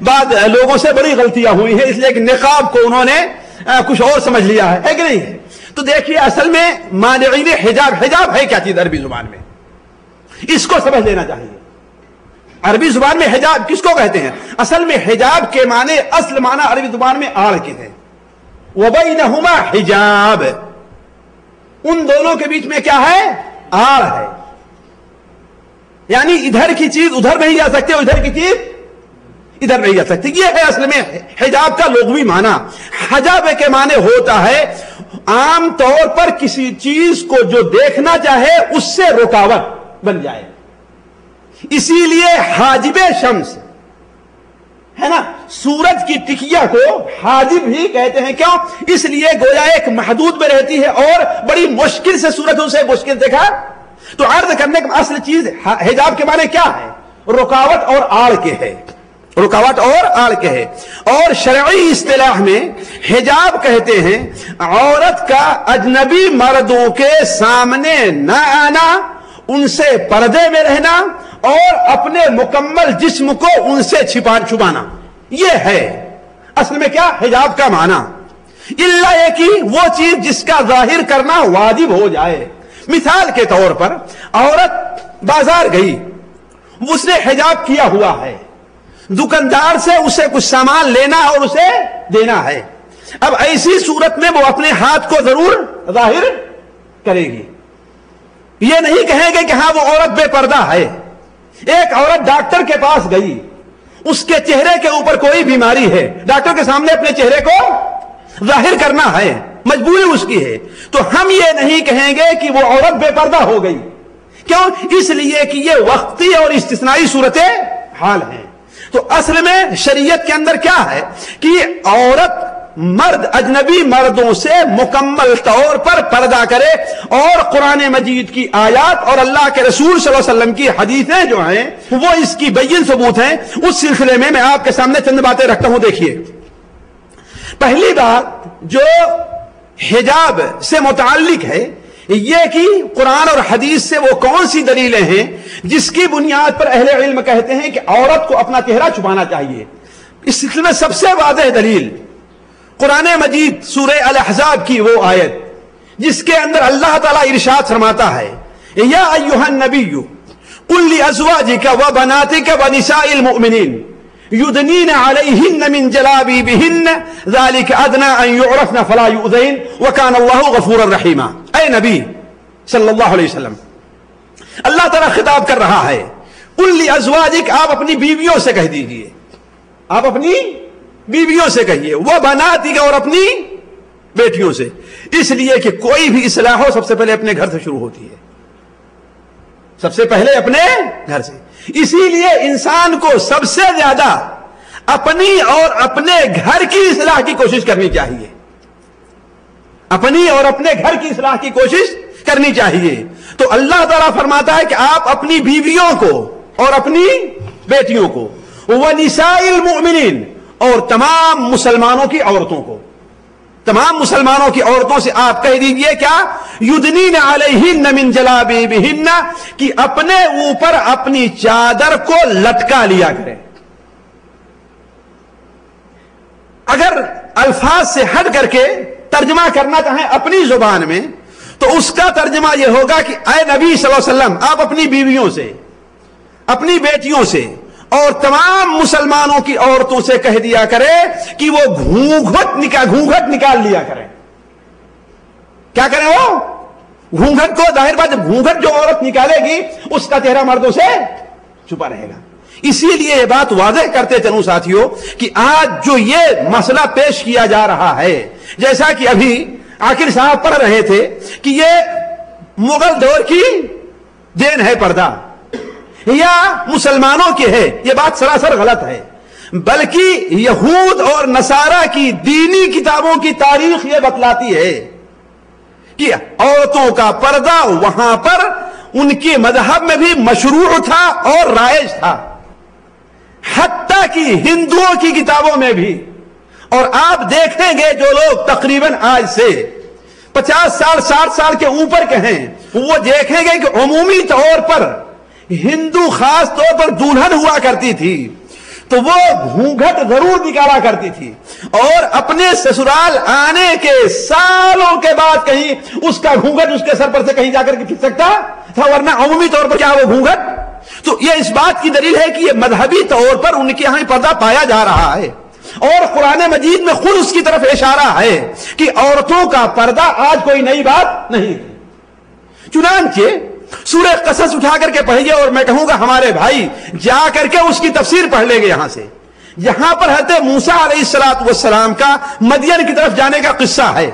بعض لوگوں سے بڑی غلطیاں ہوئی ہیں، اس لیے کہ نقاب کو انہوں نے کچھ اور سمجھ لیا ہے کہ نہیں ہے؟ تو دیکھیے اصل میں مانعین حجاب، حجاب ہے کیا چیز عربی زبان میں، اس کو سمجھ لینا چاہیے۔ عربی زبان میں حجاب کس کو کہتے ہیں؟ اصل میں حجاب کے معنی، اصل معنی عربی زبان میں آڑ کے ہے، وبینہما حجاب، ان دونوں کے بیچ میں کیا ہے؟ آڑ ہے، یعنی ادھر کی چیز ادھر نہیں جا سکتے، ادھر کی چیز ادھر نہیں جا سکتی۔ یہ ہے اصل میں حجاب کا لغوی معنی۔ حجاب کے معنی ہوتا ہے عام طور پر کسی چیز کو جو دیکھنا چاہے اس سے رکاوٹ بن جائے، اسی لیے حاجب شمس ہے نا، سورج کی ٹکیا کو حاجب ہی کہتے ہیں، کیوں؟ اس لیے گویا ایک محدود میں رہتی ہے اور بڑی مشکل سے سورج اسے مشکل دیکھا۔ تو عرض کرنے کا اصل چیز حجاب کے معنی کیا ہے؟ رکاوٹ اور آڑ کے ہے، رکاوٹ اور آڑ کے ہے۔ اور شرعی اصطلاح میں حجاب کہتے ہیں عورت کا اجنبی مردوں کے سامنے نہ آنا، ان سے پردے میں رہنا اور اپنے مکمل جسم کو ان سے چھپانا، یہ ہے اصل میں کیا حجاب کا معنی۔ الا یہ کہ وہ چیز جس کا ظاہر کرنا واجب ہو جائے۔ مثال کے طور پر عورت بازار گئی، اس نے حجاب کیا ہوا ہے، دکاندار سے اسے کچھ سامان لینا اور اسے دینا ہے، اب ایسی صورت میں وہ اپنے ہاتھ کو ضرور ظاہر کرے گی، یہ نہیں کہیں گے کہ ہاں وہ عورت بے پردہ ہے۔ ایک عورت ڈاکٹر کے پاس گئی، اس کے چہرے کے اوپر کوئی بیماری ہے، ڈاکٹر کے سامنے اپنے چہرے کو ظاہر کرنا ہے، مجبوری اس کی ہے، تو ہم یہ نہیں کہیں گے کہ وہ عورت بے پردہ ہو گئی، کیوں؟ اس لیے کہ یہ وقتی اور استثنائی صورتیں حال ہیں۔ تو اصل میں شریعت کے اندر کیا ہے کہ عورت مرد اجنبی مردوں سے مکمل طور پر پردہ کرے، اور قرآن مجید کی آیات اور اللہ کے رسول صلی اللہ علیہ وسلم کی حدیثیں جو ہیں وہ اس کی بین ثبوت ہیں۔ اس سلسلے میں آپ کے سامنے چند باتیں رکھتا ہوں۔ دیکھیے، پہلی بات جو حجاب سے متعلق ہے یہ کہ قرآن اور حدیث سے وہ کون سی دلیلیں ہیں جس کی بنیاد پر اہل علم کہتے ہیں کہ عورت کو اپنا چہرہ چھپانا چاہیے۔ اس سلسلے میں سب سے واضح دلیل قرآن مجید سورہ الاحزاب کی وہ آیت جس کے اندر اللہ تعالیٰ ارشاد فرماتا ہے، یا ایھا النبی قل لازواجک وبناتک ونساء المؤمنین یدنین علیہن من جلابیبہن ذلک ادنی ان یعرفن فلا یؤذین وکان اللہ غفورا رحیما۔ اے نبی صلی اللہ علیہ وسلم، اللہ تعالیٰ خطاب کر رہا ہے، قل لازواجک، آپ اپنی بیویوں سے کہہ دیجئے، آپ اپنی بیویوں سے کہیے، وہ بناتک، اور اپنی بیٹیوں سے، اس لیے کہ کوئی بھی اصلاح ہو سب سے پہلے اپنے گھر سے شروع ہوتی ہے، سب سے پہلے اپنے گھر سے۔ اسی لیے انسان کو سب سے زیادہ اپنی اور اپنے گھر کی اصلاح کی کوشش کرنی چاہیے، اپنی اور اپنے گھر کی اصلاح کی کوشش کرنی چاہیے۔ تو اللہ تعالیٰ فرماتا ہے کہ آپ اپنی بیویوں کو اور اپنی بیٹیوں کو، وَنِسَاءِ الْمُؤْمِنِينَ، اور تمام مسلمانوں کی عورتوں کو، تمام مسلمانوں کی عورتوں سے آپ کہہ دیجئے کیا، یدنین علیہن من جلابیبہن، کہ اپنے اوپر اپنی چادر کو لٹکا لیا کریں۔ اگر الفاظ سے ہٹ کر کے ترجمہ کرنا چاہیں اپنی زبان میں تو اس کا ترجمہ یہ ہوگا کہ اے نبی صلی اللہ علیہ وسلم، آپ اپنی بیویوں سے، اپنی بیٹیوں سے اور تمام مسلمانوں کی عورتوں سے کہہ دیا کرے کہ وہ گھونگھٹ نکال لیا کریں۔ کیا کریں؟ وہ گھونگھٹ کو، ظاہر بات گھونگھٹ جو عورت نکالے گی اس کا چہرہ مردوں سے چھپا رہے گا۔ اسی لیے یہ بات واضح کرتے چلوں ساتھیوں کہ آج جو یہ مسئلہ پیش کیا جا رہا ہے، جیسا کہ ابھی عاقل صاحب پڑھ رہے تھے کہ یہ مغل دور کی دین ہے پردہ یا مسلمانوں کے ہے، یہ بات سراسر غلط ہے، بلکہ یہود اور نصارہ کی دینی کتابوں کی تاریخ یہ بتلاتی ہے کہ عورتوں کا پردہ وہاں پر ان کے مذہب میں بھی مشروع تھا اور رائج تھا، حتیٰ کہ ہندوؤں کی کتابوں میں بھی۔ اور آپ دیکھیں گے جو لوگ تقریباً آج سے 50 سال 60 سال کے اوپر کے ہیں، وہ دیکھیں گے کہ عمومی طور پر ہندو خاص طور پر دلہن ہوا کرتی تھی تو وہ گھونگھٹ ضرور نکالا کرتی تھی، اور اپنے سسرال آنے کے سالوں کے بعد کہیں اس کا گھونگھٹ اس کے سر پر سے کہیں جا کر کے پھر سکتا تھا، ورنہ عمومی طور پر کیا وہ گھونگھٹ؟ تو یہ اس بات کی دلیل ہے کہ یہ مذہبی طور پر ان کے یہاں پردہ پایا جا رہا ہے، اور قرآن مجید میں خود اس کی طرف اشارہ ہے کہ عورتوں کا پردہ آج کوئی نئی بات نہیں ہے۔ چنانچہ سورہ قصص اٹھا کر کے پڑھیے، اور میں کہوں گا ہمارے بھائی جا کر کے اس کی تفسیر پڑھ لیں گے یہاں سے۔ یہاں پر حضرت موسیٰ علیہ السلام کا مدین کی طرف جانے کا قصہ ہے،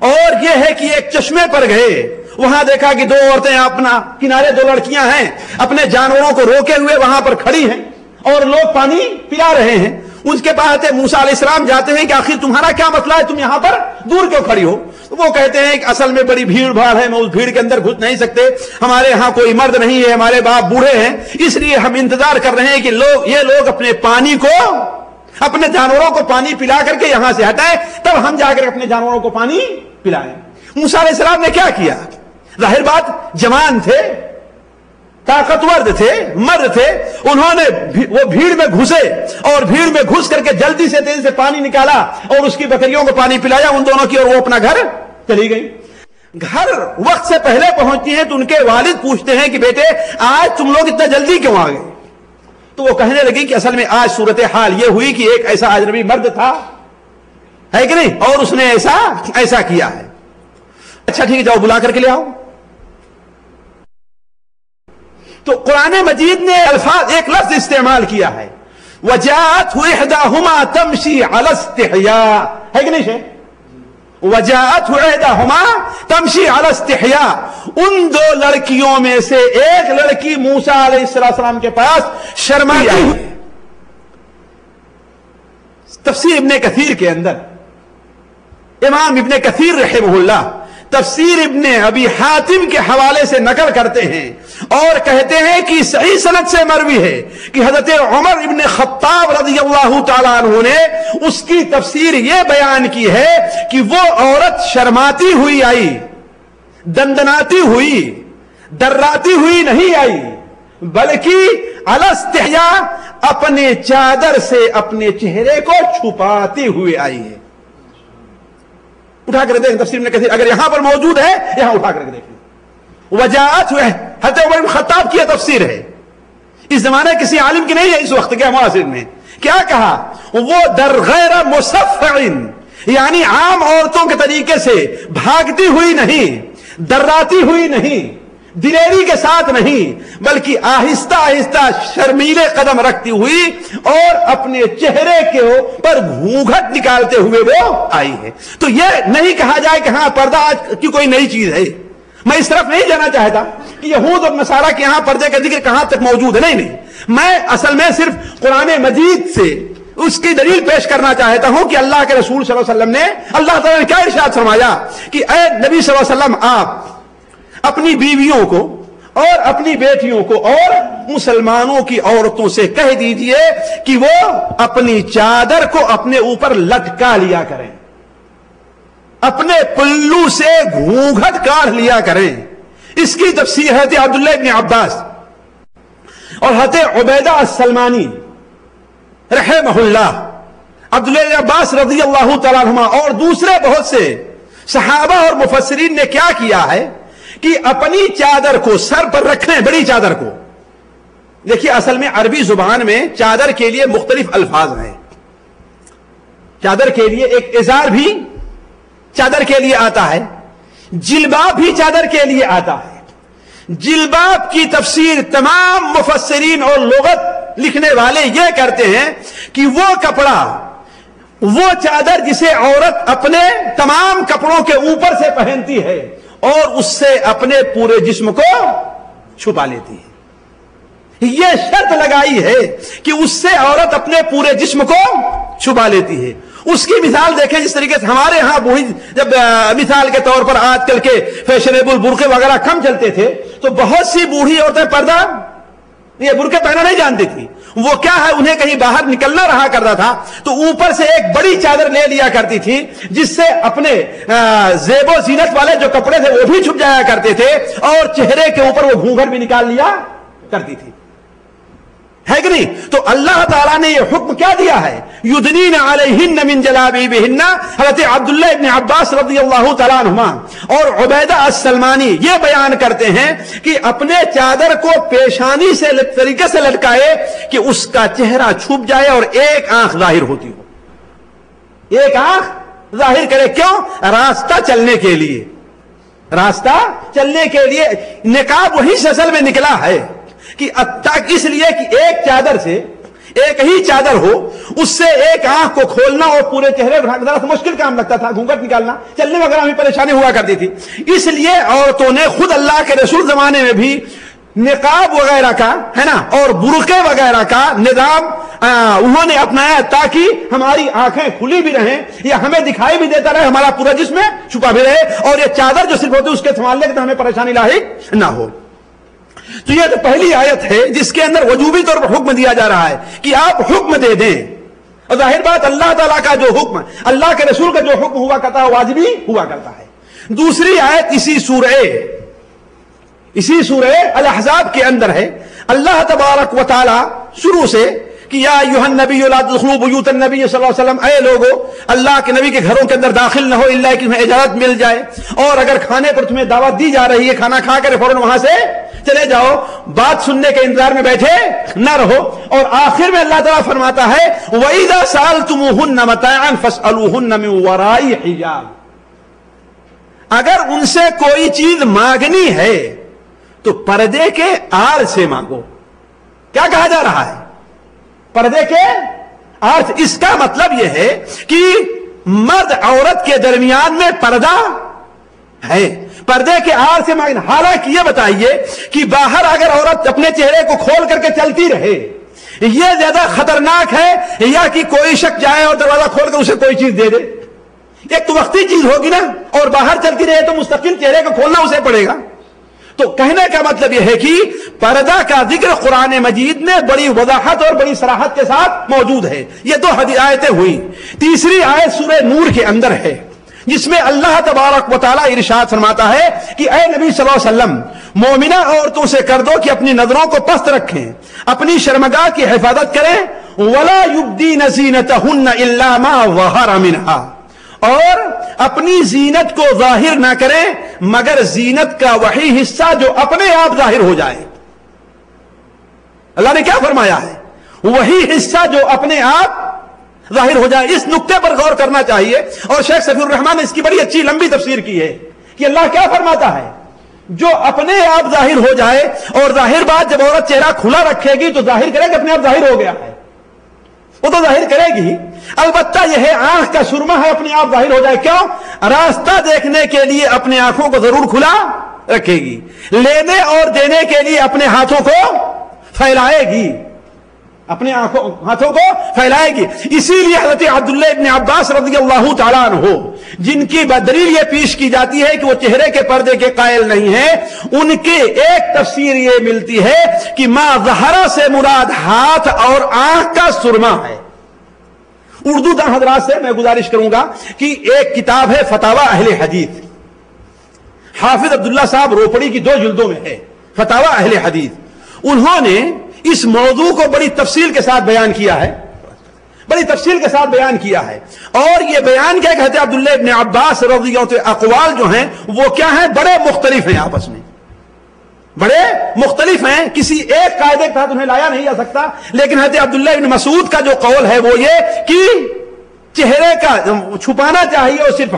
اور یہ ہے کہ ایک چشمے پر گئے، وہاں دیکھا کہ دو عورتیں اپنا کنارے، دو لڑکیاں ہیں اپنے جانوروں کو روکے ہوئے وہاں پر کھڑی ہیں، اور لوگ پانی پلا رہے ہیں۔ اس کے پاس موسیٰ علیہ السلام جاتے ہیں کہ آخر تمہارا کیا مسئلہ ہے، تم یہاں پر دور کیوں کھڑی ہو؟ وہ کہتے ہیں کہ اصل میں بڑی بھیڑ بھاڑ ہے، میں اس بھیڑ کے اندر گھس نہیں سکتے، ہمارے یہاں کوئی مرد نہیں ہے، ہمارے باپ بوڑھے ہیں، اس لیے ہم انتظار کر رہے ہیں کہ یہ لوگ اپنے پانی کو، اپنے جانوروں کو پانی پلا کر کے یہاں سے ہٹائیں، تب ہم جا کر اپنے جانوروں کو پانی پلائیں۔ موسیٰ علیہ السلام نے کیا کیا؟ ظاہر بات جوان تھے، طاقتور تھے، مرد تھے، انہوں نے وہ بھیڑ میں گھسے، اور بھیڑ میں گھس کر کے جلدی سے تیزی سے پانی نکالا اور اس کی بکریوں کو پانی پلایا ان دونوں کی، اور وہ اپنا گھر چلی گئی۔ گھر وقت سے پہلے پہنچتی ہیں تو ان کے والد پوچھتے ہیں کہ بیٹے آج تم لوگ اتنا جلدی کیوں آ گئے؟ تو وہ کہنے لگی کہ اصل میں آج صورتحال یہ ہوئی کہ ایک ایسا اجنبی مرد تھا، ہے کہ نہیں، اور اس نے ایسا کیا ہے۔ اچھا ٹھیک ہے، جاؤ بلا کر کے لے آؤ۔ تو قرآن مجید نے الفاظ، ایک لفظ استعمال کیا ہے، وَجَاءَتْهُ إِحْدَاهُمَا تَمْشِي عَلَى اسْتِحْيَاءٍ، ہے کہ نہیں ہے؟ وَجَاءَتْهُ إِحْدَاهُمَا تَمْشِي عَلَى اسْتِحْيَاءٍ، ان دو لڑکیوں میں سے ایک لڑکی موسیٰ علیہ السلام کے پاس شرمائی آئی۔ تفسیر ابن کثیر کے اندر امام ابن کثیر رحمہ اللہ تفسیر ابن ابی حاتم کے حوالے سے نقل کرتے ہیں اور کہتے ہیں کہ صحیح سند سے مروی ہے کہ حضرت عمر ابن خطاب رضی اللہ تعالیٰ عنہ نے اس کی تفسیر یہ بیان کی ہے کہ وہ عورت شرماتی ہوئی آئی، دندناتی ہوئی، ڈراتی ہوئی نہیں آئی، بلکہ علی استحیاء اپنے چادر سے اپنے چہرے کو چھپاتی ہوئی آئی ہے۔ اٹھا کر دیکھیں تفسیر میں کہتے ہیں، اگر یہاں پر موجود ہے یہاں اٹھا کر دیکھیں، وجاءت حضرت عمر بن خطاب کی تفسیر ہے، اس زمانے کسی عالم کی نہیں ہے، اس وقت کے معاصر میں کیا کہا، وہ در غیر مصفع، یعنی عام عورتوں کے طریقے سے بھاگتی ہوئی نہیں، ڈراتی ہوئی نہیں، دلیری کے ساتھ نہیں، بلکہ آہستہ آہستہ شرمیلے قدم رکھتی ہوئی اور اپنے چہرے کے اوپر گھونگھٹ نکالتے ہوئے وہ آئی ہے۔ تو یہ نہیں کہا جائے کہ ہاں پردہ آج کی کوئی نئی چیز ہے، میں اس طرف نہیں جانا چاہتا کہ یہود اور نصارہ کے یہاں پردے کا ذکر کہاں تک موجود ہے، نہیں، میں اصل میں صرف قرآن مجید سے اس کی دلیل پیش کرنا چاہتا ہوں کہ اللہ کے رسول صلی اللہ علیہ وسلم نے، اللہ تعالیٰ نے کیا ارشاد فرمایا کہ اے نبی صلی اللہ علیہ وسلم، آپ اپنی بیویوں کو اور اپنی بیٹیوں کو اور مسلمانوں کی عورتوں سے کہہ دیجئے کہ وہ اپنی چادر کو اپنے اوپر لٹکا لیا کریں، اپنے پلو سے گھونگھٹ کاڑھ لیا کریں۔ اس کی تفسیر حضرت عبداللہ ابن عباس اور حضرت عبیدہ السلمانی رحمہ اللہ، عبداللہ ابن عباس رضی اللہ تعالیٰ عنہما اور دوسرے بہت سے صحابہ اور مفسرین نے کیا کیا ہے کہ اپنی چادر کو سر پر رکھنے، بڑی چادر کو، دیکھیے اصل میں عربی زبان میں چادر کے لیے مختلف الفاظ ہیں۔ چادر کے لیے ایک ازار بھی چادر کے لیے آتا ہے، جلباب بھی چادر کے لیے آتا ہے۔ جلباب کی تفسیر تمام مفسرین اور لغت لکھنے والے یہ کرتے ہیں کہ وہ کپڑا، وہ چادر جسے عورت اپنے تمام کپڑوں کے اوپر سے پہنتی ہے اور اس سے اپنے پورے جسم کو چھپا لیتی ہے۔ یہ شرط لگائی ہے کہ اس سے عورت اپنے پورے جسم کو چھپا لیتی ہے۔ اس کی مثال دیکھیں، جس طریقے سے ہمارے ہاں بوڑھی، جب مثال کے طور پر آج کل کے فیشنیبل برقعے وغیرہ کم چلتے تھے تو بہت سی بوڑھی عورتیں پردہ، یہ برقعے پہننا نہیں جانتی تھی، وہ کیا ہے، انہیں کہیں باہر نکلنا رہا کرتا تھا تو اوپر سے ایک بڑی چادر لے لیا کرتی تھی جس سے اپنے زیب و زینت والے جو کپڑے تھے وہ بھی چھپ جایا کرتے تھے اور چہرے کے اوپر وہ گھونگھٹ بھی نکال لیا کرتی تھی۔ ہے کہ نہیں؟ تو اللہ تعالیٰ نے یہ حکم کیا دیا ہے؟ یدنین علیہن من جلابیبہن. حضرت عبداللہ ابن عباس رضی اللہ تعالیٰ عنہما اور عبیدہ السلمانی یہ بیان کرتے ہیں کہ اپنے چادر کو پیشانی سے طریقے سے لٹکائے کہ اس کا چہرہ چھپ جائے اور ایک آنکھ ظاہر ہوتی ہو. ایک آنکھ ظاہر کرے. کیوں؟ راستہ چلنے کے لیے. راستہ چلنے کے لیے نقاب وہی سے اصل میں نکلا ہے کہ اس لیے کہ ایک چادر سے ایک ہی چادر ہو, اس سے ایک آنکھ کو کھولنا اور پورے چہرے ذرا مشکل کام لگتا تھا, گھونگھٹ نکالنا, چلنے وغیرہ میں پریشانی ہوا کرتی تھی. اس لیے عورتوں نے خود اللہ کے رسول زمانے میں بھی نقاب وغیرہ کا ہے نا اور برقعے وغیرہ کا نظام انہوں نے اپنایا تاکہ ہماری آنکھیں کھلی بھی رہیں یا ہمیں دکھائی بھی دیتا رہے, ہمارا پورا جسم چھپا بھی رہے, اور یہ چادر جو صرف ہوتی ہے اس کے سنبھالنے کے تو ہمیں پریشانی لاحق نہ ہو. تو یہ تو پہلی آیت ہے جس کے اندر وجوبی طور پر حکم دیا جا رہا ہے کہ آپ حکم دے دیں. اور ظاہر بات اللہ تعالیٰ کا جو حکم, اللہ کے رسول کا جو حکم ہوا کرتا ہے واجبی ہوا کرتا ہے. دوسری آیت اسی سورہ الاحزاب کے اندر ہے. اللہ تبارک و تعالی شروع سے کہ یا ایھا النبی لا تدخلوا بیوت النبی صلی اللہ علیہ وسلم, اے لوگو اللہ کے نبی کے گھروں کے اندر داخل نہ ہو الا کہ تمہیں اجازت مل جائے, اور اگر کھانے پر تمہیں دعوت دی جا رہی ہے کھانا کھا کر فوراً وہاں سے چلے جاؤ, بات سننے کے انتظار میں بیٹھے نہ رہو. اور آخر میں اللہ تعالیٰ فرماتا ہے وَإِذَا سَأَلْتُمُوهُنَّ مَتَاعًا فَاسْأَلُوهُنَّ مِنْ وَرَاءِ حِجَابٍ. اگر ان سے کوئی چیز مانگنی ہے تو پردے کے آڑ سے مانگو. کیا کہا جا رہا ہے؟ پردے کے آڑ سے. اس کا مطلب یہ ہے کہ مرد عورت کے درمیان میں پردہ ہے, پردے کے آڑ سے مانگنا. حالانکہ یہ بتائیے کہ باہر اگر عورت اپنے چہرے کو کھول کر کے چلتی رہے یہ زیادہ خطرناک ہے یا کہ کوئی شخص جائے اور دروازہ کھول کر اسے کوئی چیز دے دے؟ ایک تو وقتی چیز ہوگی نا, اور باہر چلتی رہے تو مستقل چہرے کو کھولنا اسے پڑے گا. تو کہنے کا مطلب یہ ہے کہ پردہ کا ذکر قرآن مجید میں بڑی وضاحت اور بڑی صراحت کے ساتھ موجود ہے. یہ دو آیتیں ہوئی. تیسری آیت سورہ نور کے اندر ہے جس میں اللہ تبارک و تعالی ارشاد فرماتا ہے کہ اے نبی صلی اللہ علیہ وسلم مومنہ عورتوں سے کر دو کہ اپنی نظروں کو پست رکھیں, اپنی شرمگاہ کی حفاظت کریں. وَلَا يُبْدِينَ زِينَتَهُنَّ إِلَّا مَا ظَهَرَ مِنْهَا, اور اپنی زینت کو ظاہر نہ کریں مگر زینت کا وہی حصہ جو اپنے آپ ظاہر ہو جائے. اللہ نے کیا فرمایا ہے؟ وہی حصہ جو اپنے آپ ظاہر ہو جائے. اس نقطے پر غور کرنا چاہیے, اور شیخ صفی الرحمن نے اس کی بڑی اچھی لمبی تفسیر کی ہے کہ اللہ کیا فرماتا ہے, جو اپنے آپ ظاہر ہو جائے. اور ظاہر بات جب عورت چہرہ کھلا رکھے گی تو ظاہر کرے کہ اپنے آپ ظاہر ہو گیا ہے, وہ تو ظاہر کرے گی. البتہ یہ ہے آنکھ کا سرما ہے اپنے آپ ظاہر ہو جائے. کیوں؟ راستہ دیکھنے کے لیے اپنے آنکھوں کو ضرور کھلا رکھے گی, لینے اور دینے کے لیے اپنے ہاتھوں کو پھیلائے گی, اپنے ہاتھوں کو پھیلائے گی. اسی لیے حضرت عبداللہ ابن عباس رضی اللہ تعالیٰ عنہ جن کی دلیل یہ پیش کی جاتی ہے کہ وہ چہرے کے پردے کے قائل نہیں ہیں, ان کی ایک تفسیر یہ ملتی ہے کہ ما ظہرا سے مراد ہاتھ اور آنکھ کا سرما ہے. اردو داں حضرات سے میں گزارش کروں گا کہ ایک کتاب ہے فتاوی اہل حدیث, حافظ عبداللہ صاحب روپڑی کی 2 جلدوں میں ہے فتاوی اہل حدیث. انہوں نے اس موضوع کو بڑی تفصیل کے ساتھ بیان کیا ہے, بڑی تفصیل کے ساتھ بیان کیا ہے. اور یہ بیان کیا کہتے ہیں عبداللہ ابن عباس رضی اللہ عنہ, اقوال جو ہیں وہ کیا ہیں, بڑے مختلف ہیں, آپس میں بڑے مختلف ہیں, کسی ایک قاعدے کے تحت انہیں لایا نہیں جا سکتا. لیکن حضرت عبداللہ ابن مسعود کا جو قول ہے وہ یہ کہ چہرے کا چھپانا چاہیے اور صرف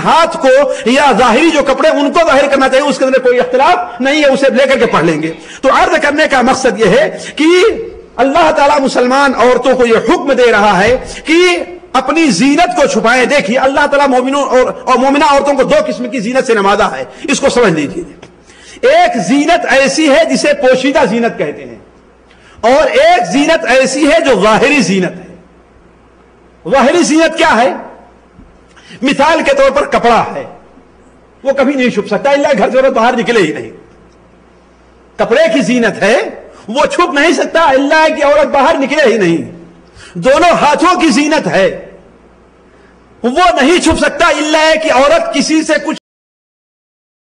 ہاتھ کو یا ظاہری جو کپڑے ان کو ظاہر کرنا چاہیے, اس کے اندر کوئی اختلاف نہیں ہے, اسے لے کر کے پڑھ لیں گے. تو عرض کرنے کا مقصد یہ ہے کہ اللہ تعالیٰ مسلمان عورتوں کو یہ حکم دے رہا ہے کہ اپنی زینت کو چھپائیں. دیکھیے اللہ تعالیٰ مومنوں اور مومنہ عورتوں کو 2 قسم کی زینت سے نوازا ہے, اس کو سمجھ لیجیے. ایک زینت ایسی ہے جسے پوشیدہ زینت کہتے ہیں, اور ایک زینت ایسی ہے جو ظاہری زینت ہے. ظاہری زینت کیا ہے؟ مثال کے طور پر کپڑا ہے, وہ کبھی نہیں چھپ سکتا الا گھر سے باہر نکلے ہی نہیں. کپڑے کی زینت ہے, وہ چھپ نہیں سکتا الا کہ عورت باہر نکلے ہی نہیں. دونوں ہاتھوں کی زینت ہے, وہ نہیں چھپ سکتا الا کہ عورت کسی سے کچھ